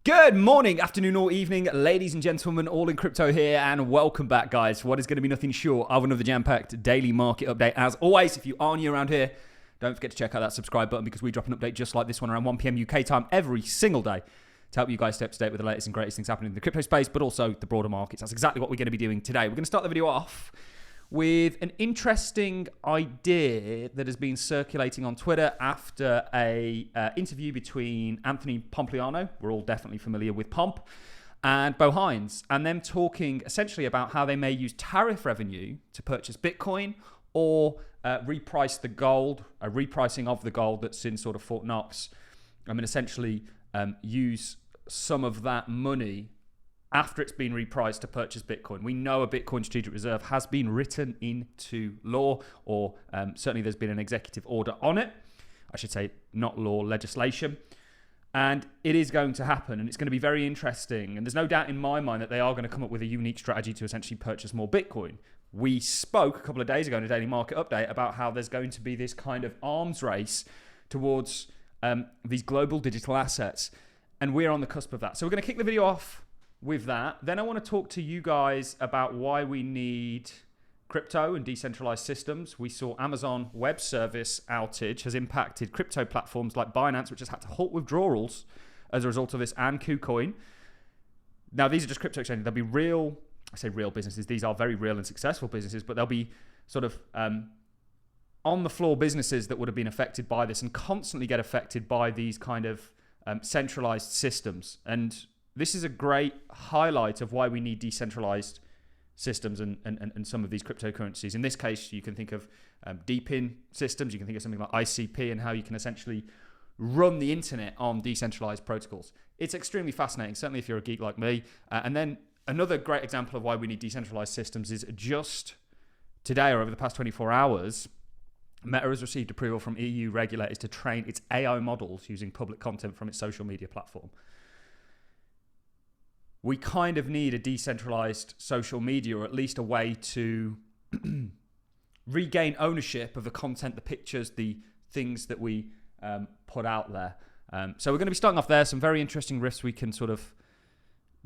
Good morning, afternoon, or evening, ladies and gentlemen, Allincrypto here, and welcome back, guys. What is going to be nothing short of another jam-packed daily market update. As always, if you are new around here, don't forget to check out that subscribe button because we drop an update just like this one around 1 p.m. UK time every single day to help you guys stay up to date with the latest and greatest things happening in the crypto space, but also the broader markets. That's exactly what we're going to be doing today. We're going to start the video off with an interesting idea that has been circulating on Twitter after a interview between Anthony Pompliano, we're all definitely familiar with Pomp, and Bo Hines, and them talking essentially about how they may use tariff revenue to purchase Bitcoin or reprice the gold, a repricing of the gold that's in sort of Fort Knox. I mean, essentially use some of that money after it's been repriced to purchase Bitcoin. We know a Bitcoin strategic reserve has been written into law, or certainly there's been an executive order on it. I should say not law, legislation. And it is going to happen, and it's going to be very interesting. And there's no doubt in my mind that they are going to come up with a unique strategy to essentially purchase more Bitcoin. We spoke a couple of days ago in a daily market update about how there's going to be this kind of arms race towards these global digital assets. And we're on the cusp of that. So we're going to kick the video off with that. Then I want to talk to you guys about why we need crypto and decentralized systems. We saw Amazon Web Service outage has impacted crypto platforms like Binance, which has had to halt withdrawals as a result of this, and KuCoin. Now, these are just crypto exchanges. They'll be real, I say real businesses. These are very real and successful businesses, but they'll be sort of on the floor businesses that would have been affected by this and constantly get affected by these kind of centralized systems. And this is a great highlight of why we need decentralized systems and some of these cryptocurrencies. In this case, you can think of deep-in systems. You can think of something like ICP and how you can essentially run the internet on decentralized protocols. It's extremely fascinating, certainly if you're a geek like me. And then another great example of why we need decentralized systems is just today or over the past 24 hours, Meta has received approval from EU regulators to train its AI models using public content from its social media platform. We kind of need a decentralized social media, or at least a way to regain ownership of the content, the pictures, the things that we put out there. So we're going to be starting off there. Some very interesting riffs we can sort of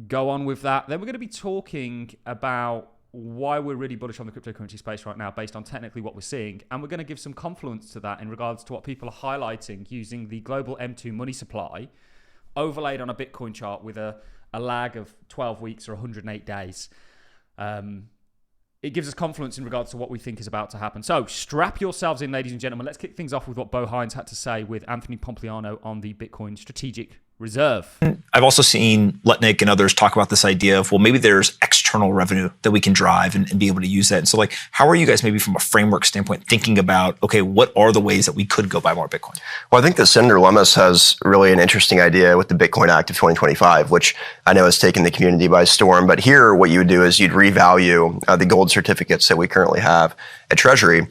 go on with that. Then we're going to be talking about why we're really bullish on the cryptocurrency space right now based on technically what we're seeing. And we're going to give some confluence to that in regards to what people are highlighting using the global M2 money supply overlaid on a Bitcoin chart with a lag of 12 weeks or 108 days. It gives us confluence in regards to what we think is about to happen. So strap yourselves in, ladies and gentlemen. Let's kick things off with what Bo Hines had to say with Anthony Pompliano on the Bitcoin strategic reserve. I've also seen Letnick and others talk about this idea of, well, maybe there's external revenue that we can drive and be able to use that. And so, like, how are you guys maybe from a framework standpoint thinking about, okay, what are the ways that we could go buy more Bitcoin? Well, I think that Senator Lummis has really an interesting idea with the Bitcoin Act of 2025, which I know has taken the community by storm. But here, what you would do is you'd revalue the gold certificates that we currently have at Treasury.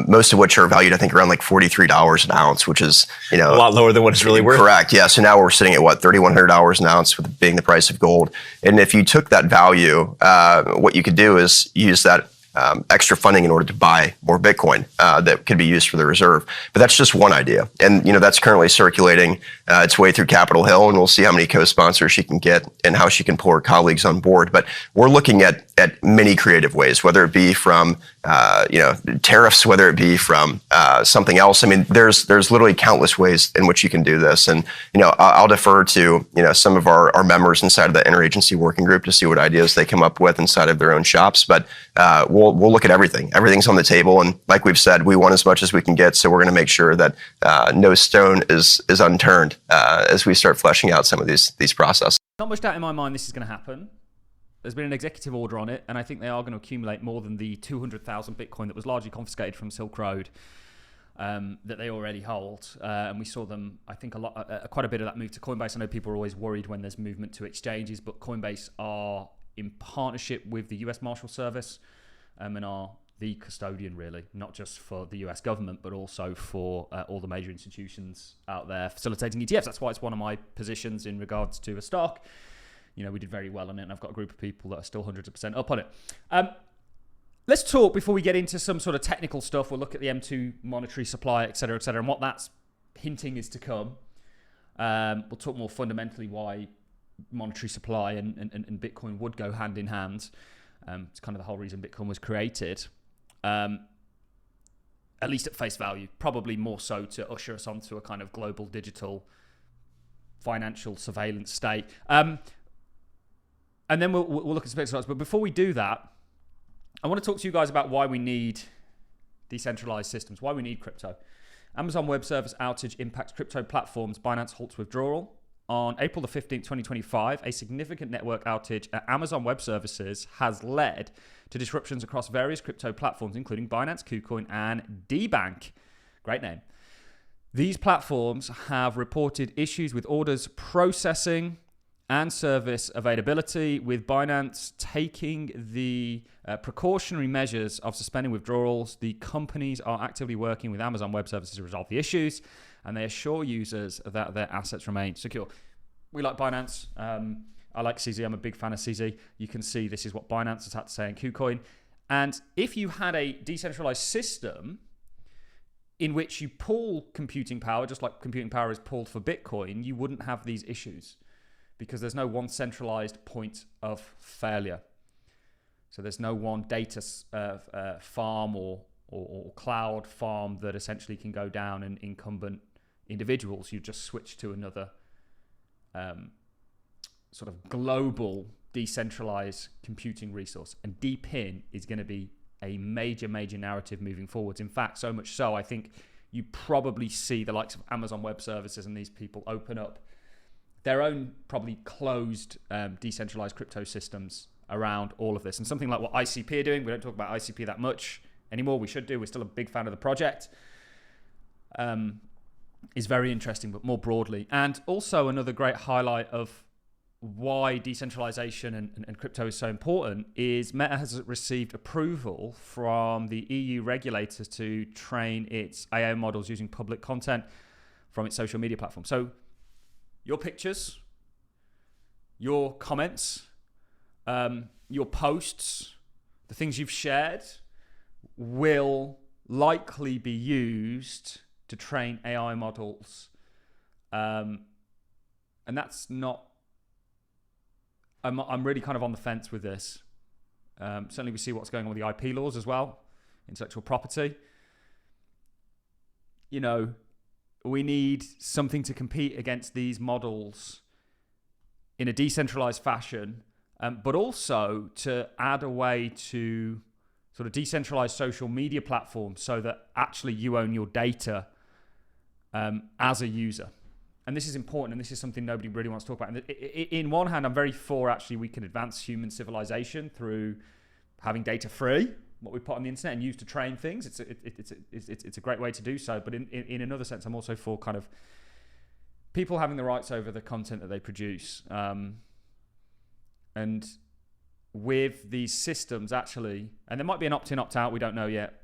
Most of which are valued, I think, around like $43 an ounce, which is, a lot lower than what it's really worth. Correct. Yeah. So now we're sitting at what, $3,100 an ounce, with being the price of gold. And if you took that value, what you could do is use that extra funding in order to buy more Bitcoin that could be used for the reserve. But that's just one idea. And, that's currently circulating its way through Capitol Hill, and we'll see how many co-sponsors she can get and how she can pull her colleagues on board. But we're looking at many creative ways, whether it be from, tariffs, whether it be from something else. I mean, there's literally countless ways in which you can do this. And, I'll defer to, some of our members inside of the interagency working group to see what ideas they come up with inside of their own shops. But we'll look at everything. Everything's on the table. And like we've said, we want as much as we can get. So we're going to make sure that no stone is unturned as we start fleshing out some of these processes. Not much doubt in my mind this is going to happen. There's been an executive order on it, and I think they are going to accumulate more than the 200,000 Bitcoin that was largely confiscated from Silk Road that they already hold. And we saw them, I think, quite a bit of that move to Coinbase. I know people are always worried when there's movement to exchanges, but Coinbase are in partnership with the US Marshal Service and are the custodian, really, not just for the US government, but also for all the major institutions out there facilitating ETFs. That's why it's one of my positions in regards to a stock. We did very well on it, and I've got a group of people that are still 100% up on it. Let's talk, before we get into some sort of technical stuff, we'll look at the M2 monetary supply, et cetera, and what that's hinting is to come. We'll talk more fundamentally why monetary supply and Bitcoin would go hand in hand. It's kind of the whole reason Bitcoin was created. At least at face value, probably more so to usher us onto a kind of global digital financial surveillance state. And then we'll look at specifics. But before we do that, I want to talk to you guys about why we need decentralized systems, why we need crypto. Amazon Web Service outage impacts crypto platforms. Binance halts withdrawal. On April the 15th, 2025, a significant network outage at Amazon Web Services has led to disruptions across various crypto platforms, including Binance, KuCoin, and DBank. Great name. These platforms have reported issues with orders processing and service availability, with Binance taking the precautionary measures of suspending withdrawals. The companies are actively working with Amazon Web Services to resolve the issues, and they assure users that their assets remain secure. We like Binance. I like CZ. I'm a big fan of CZ. You can see this is what Binance has had to say in KuCoin. And if you had a decentralized system in which you pool computing power, just like computing power is pooled for Bitcoin, you wouldn't have these issues because there's no one centralized point of failure. So there's no one data farm or cloud farm that essentially can go down and incumbent individuals. You just switch to another sort of global decentralized computing resource. And DePIN is going to be a major narrative moving forwards. In fact, so much so, I think you probably see the likes of Amazon Web Services and these people open up their own probably closed decentralized crypto systems around all of this. And something like what ICP are doing, we don't talk about ICP that much anymore. We should do. We're still a big fan of the project. Is very interesting, but more broadly. And also another great highlight of why decentralization and crypto is so important is Meta has received approval from the EU regulators to train its AI models using public content from its social media platform. So your pictures, your comments, your posts, the things you've shared will likely be used to train AI models. And that's not... I'm really kind of on the fence with this. Certainly we see what's going on with the IP laws as well, intellectual property. You know, we need something to compete against these models in a decentralized fashion, but also to add a way to sort of decentralized social media platforms so that actually you own your data as a user. And this is important, and this is something nobody really wants to talk about. And in one hand, I'm very for actually we can advance human civilization through having data free, what we put on the internet and use to train things. It's a great way to do so. But in another sense, I'm also for kind of people having the rights over the content that they produce. And with these systems, actually, and there might be an opt-in, opt-out, we don't know yet.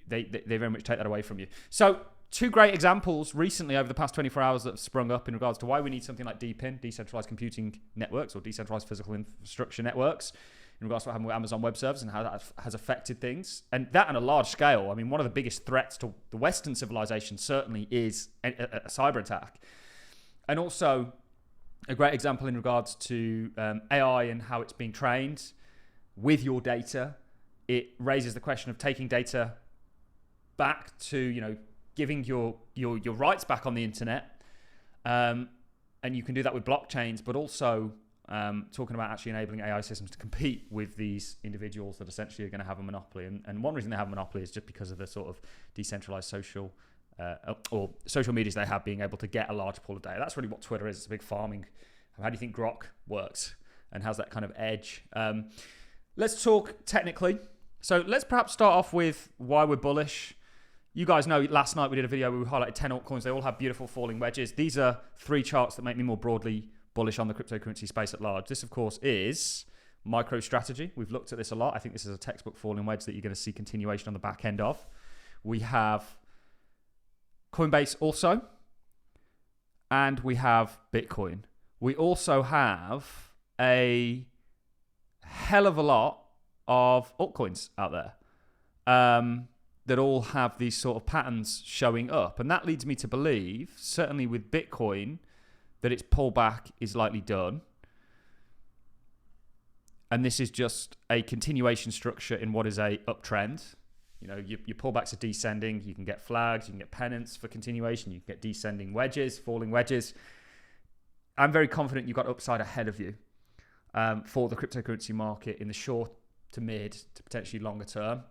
They very much take that away from you. So two great examples recently over the past 24 hours that have sprung up in regards to why we need something like DePIN, decentralized computing networks, or decentralized physical infrastructure networks, in regards to what happened with Amazon Web Services and how that has affected things. And that on a large scale, I mean, one of the biggest threats to the Western civilization certainly is a cyber attack. And also a great example in regards to AI and how it's being trained with your data. It raises the question of taking data back to, you know, giving your rights back on the internet, and you can do that with blockchains, but also talking about actually enabling AI systems to compete with these individuals that essentially are going to have a monopoly. And one reason they have a monopoly is just because of the sort of decentralized social or social medias they have being able to get a large pool of data. That's really what Twitter is. It's a big farming. How do you think Grok works and has that kind of edge? Let's talk technically. So let's perhaps start off with why we're bullish. You guys know last night we did a video where we highlighted 10 altcoins. They all have beautiful falling wedges. These are three charts that make me more broadly bullish on the cryptocurrency space at large. This, of course, is MicroStrategy. We've looked at this a lot. I think this is a textbook falling wedge that you're going to see continuation on the back end of. We have Coinbase also, and we have Bitcoin. We also have a hell of a lot of altcoins out there. That all have these sort of patterns showing up. And that leads me to believe, certainly with Bitcoin, that its pullback is likely done. And this is just a continuation structure in what is a uptrend. You know, your pullbacks are descending. You can get flags. You can get pennants for continuation. You can get descending wedges, falling wedges. I'm very confident you've got upside ahead of you for the cryptocurrency market in the short to mid to potentially longer term.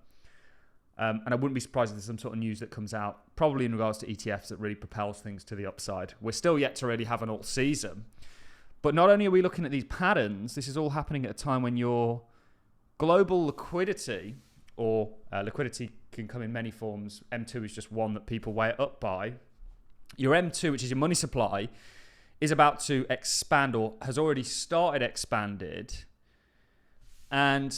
And I wouldn't be surprised if there's some sort of news that comes out, probably in regards to ETFs, that really propels things to the upside. We're still yet to really have an alt season. But not only are we looking at these patterns, this is all happening at a time when your global liquidity, or liquidity can come in many forms. M2 is just one that people weigh it up by. Your M2, which is your money supply, is about to expand, or has already started expanded. And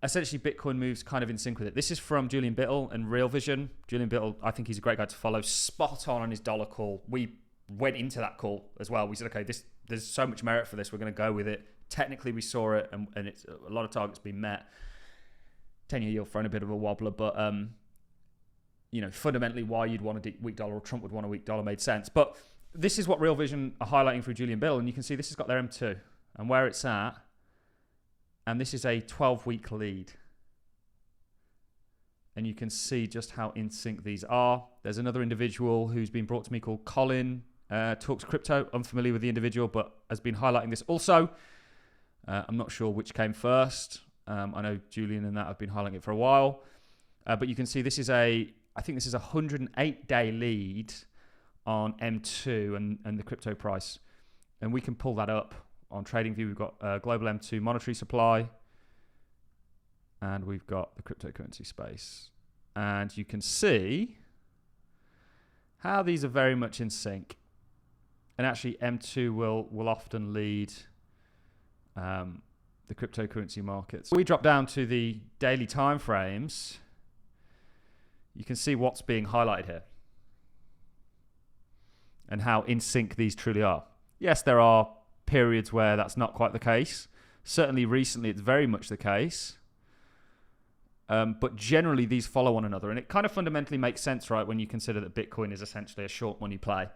essentially Bitcoin moves kind of in sync with it. This is from Julian Bittle and Real Vision. Julian Bittle, I think he's a great guy to follow. Spot on his dollar call. We went into that call as well. We said, okay, there's so much merit for this. We're going to go with it. Technically, we saw it, and it's a lot of targets being met. 10-year yield thrown a bit of a wobbler, but you know, fundamentally, why you'd want a weak dollar or Trump would want a weak dollar made sense. But this is what Real Vision are highlighting through Julian Bittle, and you can see this has got their M2 and where it's at, and this is a 12-week lead. And you can see just how in sync these are. There's another individual who's been brought to me called Colin Talks Crypto. Unfamiliar with the individual, but has been highlighting this also. I'm not sure which came first. I know Julian and that have been highlighting it for a while. But you can see this is I think this is a 108-day lead on M2 and the crypto price. And we can pull that up on TradingView. We've got global M2 monetary supply. And we've got the cryptocurrency space. And you can see how these are very much in sync. And actually, M2 will often lead the cryptocurrency markets. We drop down to the daily time frames. You can see what's being highlighted here and how in sync these truly are. Yes, there are periods where that's not quite the case. Certainly recently, it's very much the case. But generally, these follow one another. And it kind of fundamentally makes sense, right, when you consider that Bitcoin is essentially a short money play.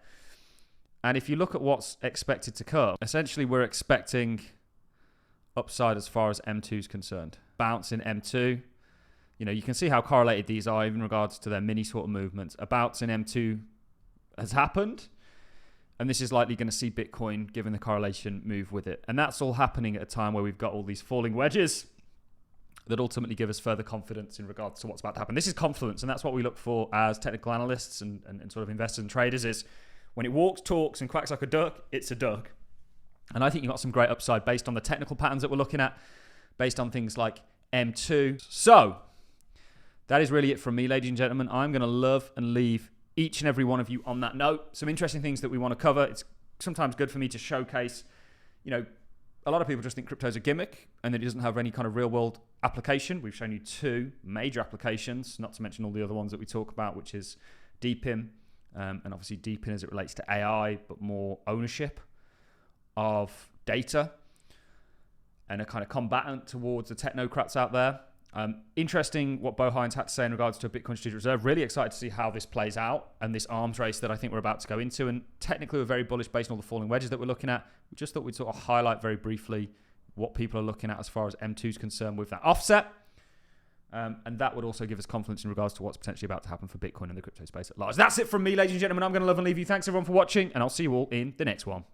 And if you look at what's expected to come, essentially we're expecting upside as far as M2 is concerned. Bounce in M2. You know, you can see how correlated these are, even in regards to their mini sort of movements. A bounce in M2 has happened. And this is likely going to see Bitcoin, given the correlation, move with it. And that's all happening at a time where we've got all these falling wedges that ultimately give us further confidence in regards to what's about to happen. This is confluence, and that's what we look for as technical analysts and sort of investors and traders, is when it walks, talks, and quacks like a duck, it's a duck. And I think you've got some great upside based on the technical patterns that we're looking at, based on things like M2. So that is really it from me, ladies and gentlemen. I'm going to love and leave each and every one of you on that note. Some interesting things that we want to cover. It's sometimes good for me to showcase, you know, a lot of people just think crypto is a gimmick and that it doesn't have any kind of real world application. We've shown you two major applications, not to mention all the other ones that we talk about, which is DeepIn, and obviously DeepIn as it relates to AI, but more ownership of data and a kind of combatant towards the technocrats out there. Interesting what Bo Hines had to say in regards to a Bitcoin Strategic Reserve. Really excited to see how this plays out and this arms race that I think we're about to go into. And technically, we're very bullish based on all the falling wedges that we're looking at. We just thought we'd sort of highlight very briefly what people are looking at as far as M2 is concerned with that offset. And that would also give us confidence in regards to what's potentially about to happen for Bitcoin and the crypto space at large. That's it from me, ladies and gentlemen. I'm going to love and leave you. Thanks, everyone, for watching, and I'll see you all in the next one.